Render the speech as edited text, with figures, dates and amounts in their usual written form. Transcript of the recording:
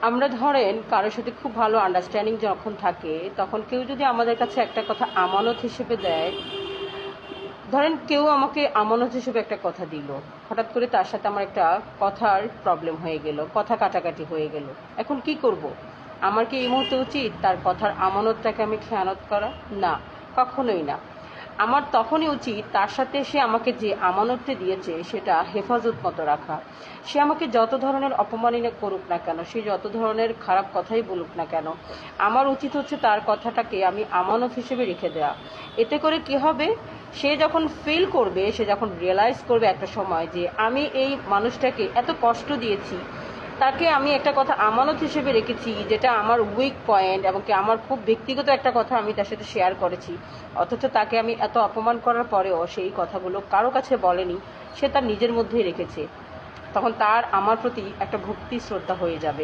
আমরা ধরেন কারোর সাথে খুব ভালো আন্ডারস্ট্যান্ডিং যখন থাকে, তখন কেউ যদি আমাদের কাছে একটা কথা আমানত হিসেবে দেয়, ধরেন কেউ আমাকে আমানত হিসেবে একটা কথা দিল, হঠাৎ করে তার সাথে আমার একটা কথার প্রবলেম হয়ে গেল, কথা কাটাকাটি হয়ে গেল। এখন কি করব? আমার কি এই মুহূর্তে উচিত তার কথার আমানতটাকে আমি খেয়ানত করা? না, কখনোই না। আমার তখনই উচিত তার সাথে সে আমাকে যে আমানতটা দিয়েছে সেটা হেফাজত মতো রাখা। সে আমাকে যত ধরনের অপমাননা করুক না কেন, সে যত ধরনের খারাপ কথাই বলুক না কেন, আমার উচিত হচ্ছে তার কথাটাকে আমি আমানত হিসেবে রেখে দেওয়া। এতে করে কি হবে, সে যখন ফিল করবে, সে যখন রিয়েলাইজ করবে একটা সময় যে আমি এই মানুষটাকে এত কষ্ট দিয়েছি, তাকে আমি একটা কথা আমানত হিসেবে রেখেছি, যেটা আমার উইক পয়েন্ট এবং কি আমার খুব ব্যক্তিগত একটা কথা আমি তার সাথে শেয়ার করেছি, অথচ তাকে আমি এত অপমান করার পরেও সেই কথাগুলো কারো কাছে বলেনি, সে তার নিজের মধ্যেই রেখেছে, তখন তার আমার প্রতি একটা ভক্তি শ্রদ্ধা হয়ে যাবে।